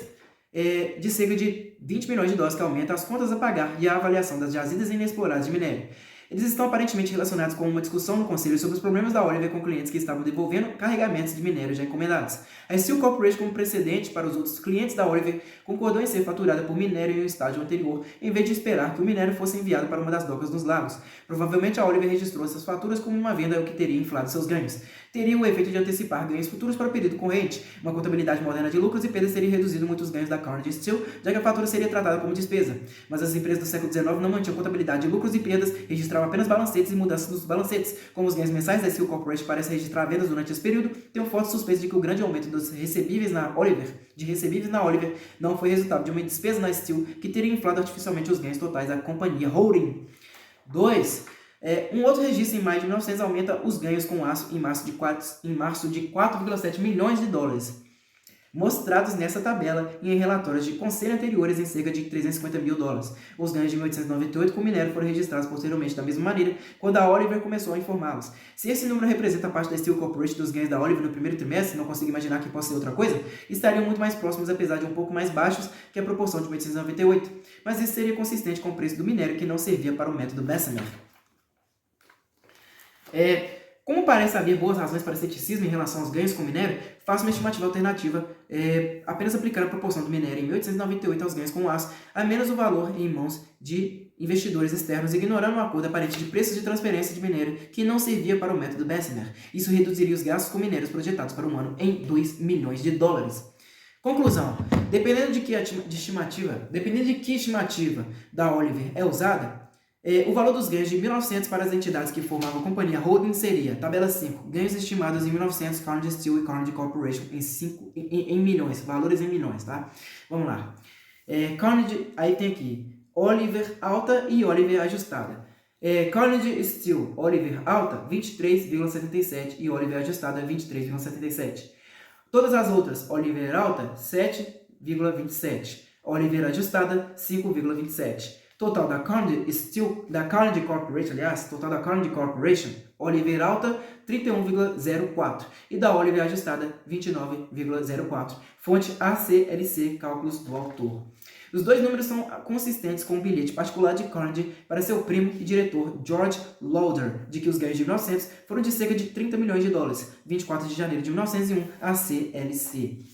de cerca de 20 milhões de dólares que aumentam as contas a pagar e a avaliação das jazidas inexploradas de minério. Eles estão aparentemente relacionados com uma discussão no conselho sobre os problemas da Oliver com clientes que estavam devolvendo carregamentos de minério já encomendados. A Steel Corporation, como precedente para os outros clientes da Oliver, concordou em ser faturada por minério em um estágio anterior, em vez de esperar que o minério fosse enviado para uma das docas nos lagos. Provavelmente a Oliver registrou essas faturas como uma venda, o que teria inflado seus ganhos. Teria o efeito de antecipar ganhos futuros para o período corrente. Uma contabilidade moderna de lucros e perdas teria reduzido muitos ganhos da Carnegie Steel, já que a fatura seria tratada como despesa. Mas as empresas do século XIX não mantinham contabilidade de lucros e perdas, registravam apenas balancetes e mudanças nos balancetes. Como os ganhos mensais da Steel Corporation parecem registrar vendas durante esse período, tem um forte suspeito de que o grande aumento dos recebíveis na Oliver não foi resultado de uma despesa na Steel que teria inflado artificialmente os ganhos totais da companhia holding. 2. Um outro registro em maio de 1900 aumenta os ganhos com aço em março de 4,7 milhões de dólares, mostrados nessa tabela e em relatórios de conselho anteriores em cerca de 350 mil dólares. Os ganhos de 1898 com minério foram registrados posteriormente da mesma maneira, quando a Oliver começou a informá-los. Se esse número representa a parte da Steel Corporation dos ganhos da Oliver no primeiro trimestre, não consigo imaginar que possa ser outra coisa, estariam muito mais próximos, apesar de um pouco mais baixos que a proporção de 1898. Mas isso seria consistente com o preço do minério que não servia para o método Bessemer. Como parece haver boas razões para ceticismo em relação aos ganhos com minério, faço uma estimativa alternativa, apenas aplicando a proporção do minério em 1898 aos ganhos com aço, a menos o valor em mãos de investidores externos, ignorando o acordo aparente de preços de transferência de minério que não servia para o método Bessemer. Isso reduziria os gastos com minérios projetados para um ano em 2 milhões de dólares. Conclusão: dependendo de que estimativa da Oliver é usada, o valor dos ganhos de 1900 para as entidades que formavam a companhia holding seria, tabela 5, ganhos estimados em 1900, Carnegie Steel e Carnegie Corporation em milhões, valores em milhões, tá? Vamos lá. Carnegie, aí tem aqui, Oliver alta e Oliver ajustada. Carnegie Steel, Oliver alta, 23,77 e Oliver ajustada, 23,77. Todas as outras, Oliver alta, 7,27. Oliver ajustada, 5,27. Total da Carnegie Steel, da Carnegie Corporation, total da Carnegie Corporation, Oliver alta, 31,04 e da Oliver ajustada, 29,04. Fonte ACLC, cálculos do autor. Os dois números são consistentes com o bilhete particular de Carnegie para seu primo e diretor George Lauder, de que os ganhos de 1900 foram de cerca de 30 milhões de dólares, 24 de janeiro de 1901, ACLC.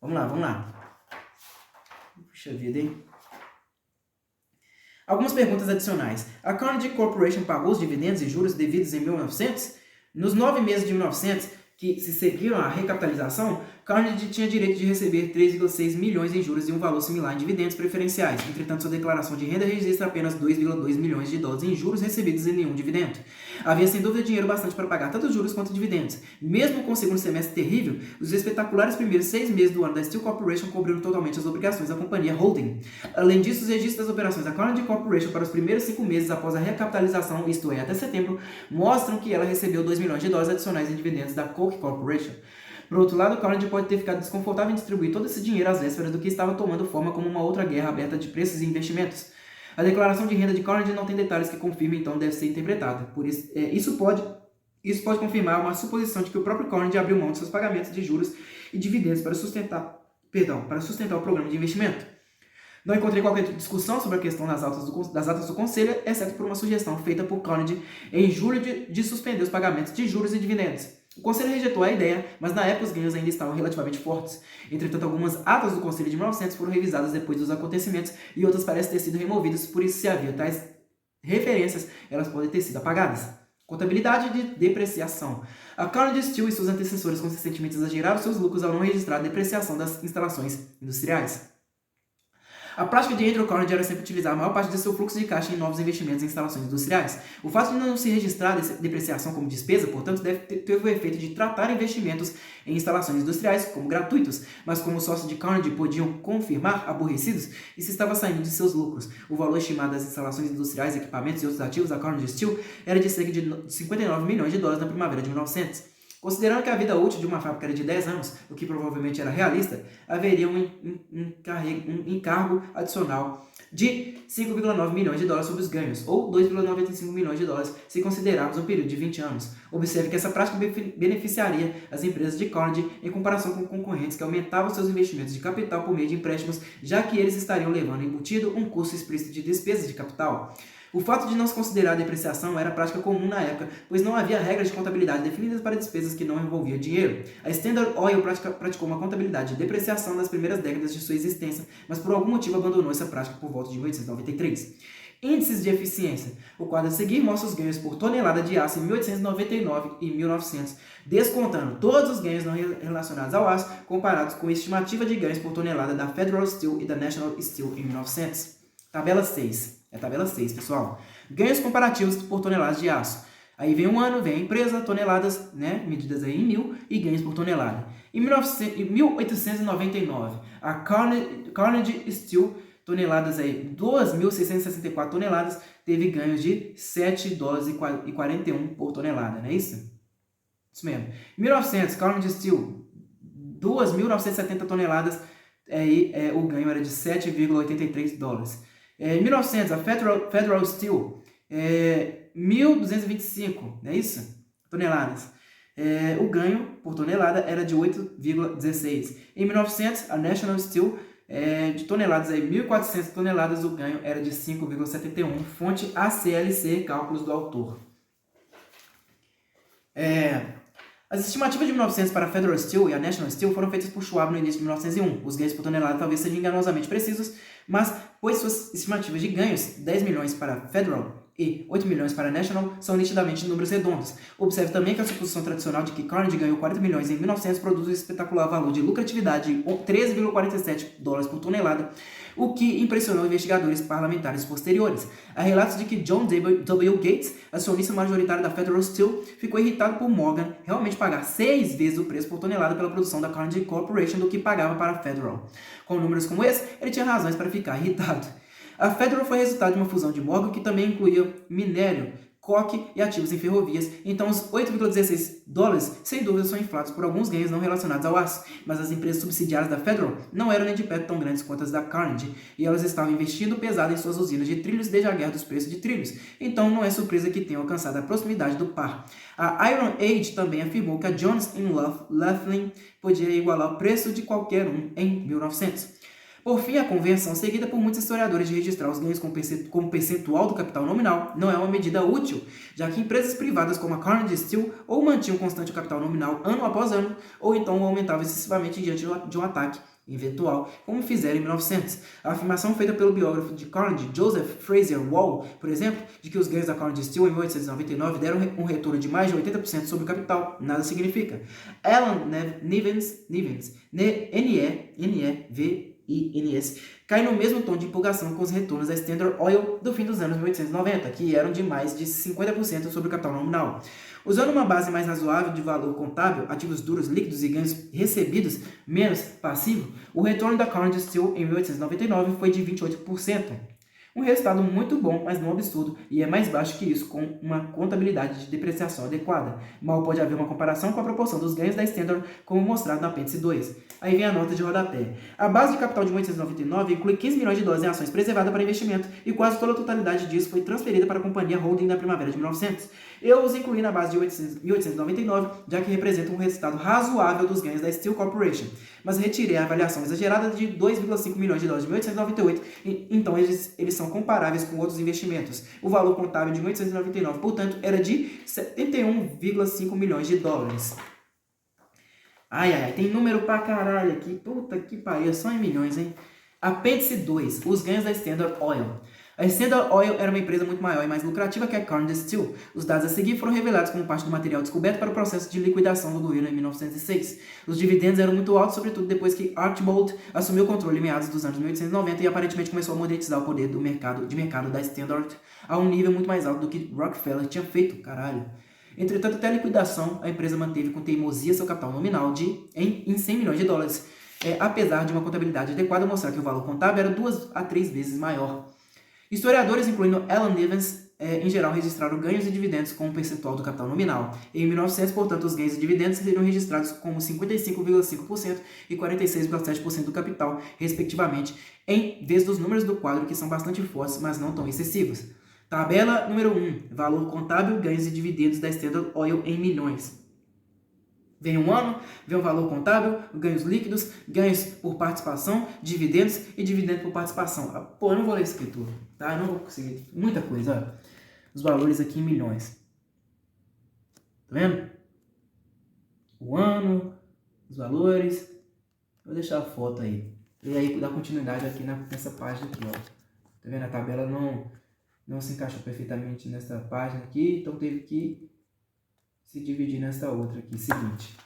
Vamos lá. Puxa vida, hein? Algumas perguntas adicionais. A Carnegie Corporation pagou os dividendos e juros devidos em 1900? Nos 9 meses de 1900, que se seguiram a recapitalização, Carnegie tinha direito de receber 3,6 milhões em juros e um valor similar em dividendos preferenciais. Entretanto, sua declaração de renda registra apenas 2,2 milhões de dólares em juros recebidos e nenhum dividendo. Havia sem dúvida dinheiro bastante para pagar tanto juros quanto dividendos. Mesmo com o segundo semestre terrível, os espetaculares primeiros 6 meses do ano da Steel Corporation cobriram totalmente as obrigações da companhia holding. Além disso, os registros das operações da Carnegie Corporation para os primeiros 5 meses após a recapitalização, isto é, até setembro, mostram que ela recebeu 2 milhões de dólares adicionais em dividendos da Koch Corporation. Por outro lado, Carnegie pode ter ficado desconfortável em distribuir todo esse dinheiro às vésperas do que estava tomando forma como uma outra guerra aberta de preços e investimentos. A declaração de renda de Carnegie não tem detalhes que confirmem, então deve ser interpretada. Por isso, isso pode confirmar uma suposição de que o próprio Carnegie abriu mão de seus pagamentos de juros e dividendos para sustentar o programa de investimento. Não encontrei qualquer discussão sobre a questão das atas do Conselho, exceto por uma sugestão feita por Carnegie em julho de suspender os pagamentos de juros e dividendos. O Conselho rejeitou a ideia, mas na época os ganhos ainda estavam relativamente fortes. Entretanto, algumas atas do Conselho de 1900 foram revisadas depois dos acontecimentos e outras parecem ter sido removidas, por isso, se havia tais referências, elas podem ter sido apagadas. Contabilidade de depreciação. A Carnegie Steel e seus antecessores consistentemente exageraram seus lucros ao não registrar a depreciação das instalações industriais. A prática de Andrew Carnegie era sempre utilizar a maior parte de seu fluxo de caixa em novos investimentos em instalações industriais. O fato de não se registrar depreciação como despesa, portanto, teve o efeito de tratar investimentos em instalações industriais como gratuitos, mas como os sócios de Carnegie podiam confirmar, aborrecidos, isso estava saindo de seus lucros. O valor estimado das instalações industriais, equipamentos e outros ativos da Carnegie Steel era de cerca de 59 milhões de dólares na primavera de 1900. Considerando que a vida útil de uma fábrica era de 10 anos, o que provavelmente era realista, haveria um encargo adicional de 5,9 milhões de dólares sobre os ganhos, ou 2,95 milhões de dólares se considerarmos um período de 20 anos. Observe que essa prática beneficiaria as empresas de Carnegie em comparação com concorrentes que aumentavam seus investimentos de capital por meio de empréstimos, já que eles estariam levando embutido um custo explícito de despesas de capital. O fato de não se considerar a depreciação era prática comum na época, pois não havia regras de contabilidade definidas para despesas que não envolviam dinheiro. A Standard Oil praticou uma contabilidade de depreciação nas primeiras décadas de sua existência, mas por algum motivo abandonou essa prática por volta de 1893. Índices de eficiência. O quadro a seguir mostra os ganhos por tonelada de aço em 1899 e 1900, descontando todos os ganhos não relacionados ao aço, comparados com a estimativa de ganhos por tonelada da Federal Steel e da National Steel em 1900. Tabela 6. É a tabela 6, pessoal. Ganhos comparativos por toneladas de aço. Aí vem um ano, vem a empresa, toneladas, né, medidas aí em 1000 e ganhos por tonelada. Em 1899, a Carnegie Steel, toneladas aí, 2.664 toneladas, teve ganhos de 7 dólares e 41 por tonelada, não é isso? Isso mesmo. Em 1900, Carnegie Steel, 2.970 toneladas, o ganho era de 7,83 dólares. Em 1900, a Federal Steel, 1.225, não é isso? Toneladas. O ganho por tonelada era de 8,16. Em 1900, a National Steel, de toneladas, 1.400 toneladas, o ganho era de 5,71. Fonte ACLC, cálculos do autor. As estimativas de 1900 para a Federal Steel e a National Steel foram feitas por Schwab no início de 1901. Os ganhos por tonelada talvez sejam enganosamente precisos, mas, pois suas estimativas de ganhos, 10 milhões para a Federal e 8 milhões para a National, são nitidamente números redondos. Observe também que a suposição tradicional de que Carnegie ganhou 40 milhões em 1900 produz um espetacular valor de lucratividade de 13,47 dólares por tonelada, o que impressionou investigadores parlamentares posteriores. Há relatos de que John W. Gates, acionista majoritário da Federal Steel, ficou irritado por Morgan realmente pagar 6 vezes o preço por tonelada pela produção da Carnegie Corporation do que pagava para a Federal. Com números como esse, ele tinha razões para ficar irritado. A Federal foi resultado de uma fusão de Morgan que também incluía minério, coque e ativos em ferrovias, então os 8,16 dólares sem dúvida são inflados por alguns ganhos não relacionados ao aço, mas as empresas subsidiárias da Federal não eram nem de perto tão grandes quanto as da Carnegie, e elas estavam investindo pesado em suas usinas de trilhos desde a guerra dos preços de trilhos, então não é surpresa que tenham alcançado a proximidade do par. A Iron Age também afirmou que a Jones Laughlin podia igualar o preço de qualquer um em 1900. Por fim, a convenção, seguida por muitos historiadores de registrar os ganhos como percentual do capital nominal, não é uma medida útil, já que empresas privadas como a Carnegie Steel ou mantinham constante o capital nominal ano após ano, ou então o aumentavam excessivamente diante de um ataque eventual, como fizeram em 1900. A afirmação feita pelo biógrafo de Carnegie, Joseph Fraser Wall, por exemplo, de que os ganhos da Carnegie Steel em 1899 deram um retorno de mais de 80% sobre o capital, nada significa. Alan Nivens, N-E-V INS, cai no mesmo tom de empolgação com os retornos da Standard Oil do fim dos anos 1890, que eram de mais de 50% sobre o capital nominal. Usando uma base mais razoável de valor contábil, ativos duros, líquidos e ganhos recebidos, menos passivo, o retorno da Carnegie Steel em 1899 foi de 28%. Um resultado muito bom, mas não absurdo, e é mais baixo que isso com uma contabilidade de depreciação adequada. Mal pode haver uma comparação com a proporção dos ganhos da Standard, como mostrado no apêndice 2. Aí vem a nota de rodapé. A base de capital de 1899 inclui 15 milhões de dólares em ações preservadas para investimento, e quase toda a totalidade disso foi transferida para a companhia holding na primavera de 1900. Eu os incluí na base de 1899, já que representam um resultado razoável dos ganhos da Steel Corporation, mas retirei a avaliação exagerada de 2,5 milhões de dólares de 1898, então eles são comparáveis com outros investimentos. O valor contábil de 1899, portanto, era de 71,5 milhões de dólares. Tem número pra caralho aqui. Puta que pariu, só em milhões, hein? Apêndice 2. Os ganhos da Standard Oil. A Standard Oil era uma empresa muito maior e mais lucrativa que a Carnegie Steel. Os dados a seguir foram revelados como parte do material descoberto para o processo de liquidação do governo em 1906. Os dividendos eram muito altos, sobretudo depois que Archibald assumiu o controle em meados dos anos 1890 e aparentemente começou a monetizar o poder de mercado da Standard a um nível muito mais alto do que Rockefeller tinha feito. Caralho. Entretanto, até a liquidação, a empresa manteve com teimosia seu capital nominal em 100 milhões de dólares, apesar de uma contabilidade adequada mostrar que o valor contábil era 2 a 3 vezes maior. Historiadores, incluindo Alan Evans, em geral registraram ganhos e dividendos com um percentual do capital nominal. Em 1900, portanto, os ganhos e dividendos seriam registrados como 55,5% e 46,7% do capital, respectivamente, em vez dos números do quadro que são bastante fortes, mas não tão excessivos. Tabela número 1. Valor contábil, ganhos e dividendos da Standard Oil em milhões. Vem um ano, vem o valor contábil, ganhos líquidos, ganhos por participação, dividendos e dividendo por participação. Pô, eu não vou ler isso aqui tudo, tá? Eu não vou conseguir. Muita coisa, olha. Os valores aqui em milhões. Tá vendo? O ano, os valores. Vou deixar a foto aí. E aí, dar continuidade aqui nessa página aqui, ó. Tá vendo? A tabela não se encaixou perfeitamente nessa página aqui, então teve que se dividir nessa outra aqui, seguinte.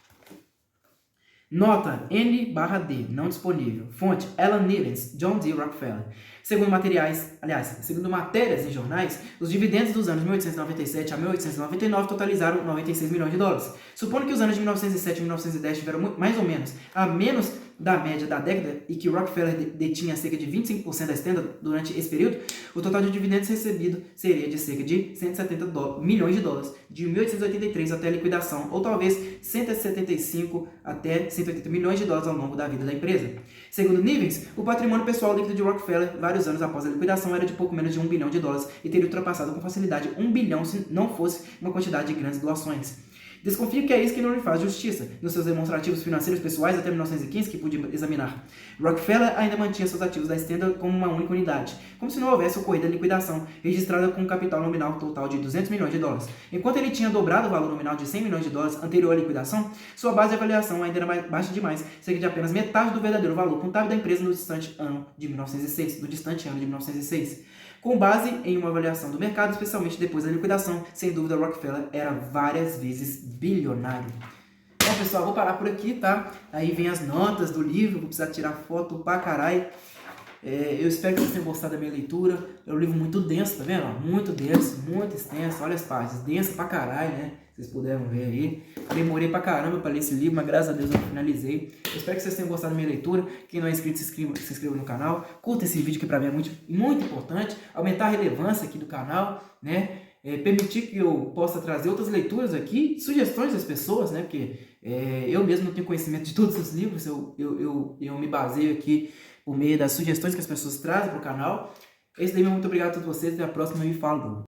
Nota N/D, não disponível. Fonte Alan Evans, John D. Rockefeller. Segundo matérias em jornais, os dividendos dos anos 1897 a 1899 totalizaram 96 milhões de dólares. Supondo que os anos de 1907 e 1910 tiveram mais ou menos a menos da média da década e que Rockefeller detinha cerca de 25% da Standard durante esse período, o total de dividendos recebido seria de cerca de 170 milhões de dólares, de 1883 até a liquidação, ou talvez 175 até 180 milhões de dólares ao longo da vida da empresa. Segundo Nivens, o patrimônio pessoal líquido de Rockefeller, vários anos após a liquidação, era de pouco menos de 1 bilhão de dólares e teria ultrapassado com facilidade 1 bilhão se não fosse uma quantidade de grandes doações. Desconfio que é isso que não lhe faz justiça. Nos seus demonstrativos financeiros pessoais até 1915, que pude examinar, Rockefeller ainda mantinha seus ativos da Standard como uma única unidade, como se não houvesse ocorrido a liquidação, registrada com um capital nominal total de 200 milhões de dólares. Enquanto ele tinha dobrado o valor nominal de 100 milhões de dólares anterior à liquidação, sua base de avaliação ainda era baixa demais, cerca de apenas metade do verdadeiro valor contábil da empresa no distante ano de 1906. Com base em uma avaliação do mercado, especialmente depois da liquidação, sem dúvida Rockefeller era várias vezes bilionário. Bom, pessoal, vou parar por aqui, tá? Aí vem as notas do livro, vou precisar tirar foto pra caralho. Eu espero que vocês tenham gostado da minha leitura. É um livro muito denso, tá vendo? Muito denso, muito extenso. Olha as páginas, denso pra caralho, né? Vocês puderam ver aí. Demorei pra caramba pra ler esse livro, mas graças a Deus eu finalizei. Eu espero que vocês tenham gostado da minha leitura. Quem não é inscrito, se inscreva no canal. Curta esse vídeo que pra mim é muito, muito importante. Aumentar a relevância aqui do canal, né? Permitir que eu possa trazer outras leituras aqui, sugestões das pessoas, né? Porque eu mesmo não tenho conhecimento de todos os livros. Eu me baseio aqui por meio das sugestões que as pessoas trazem para o canal. Esse daí, muito obrigado a todos vocês. Até a próxima e falou!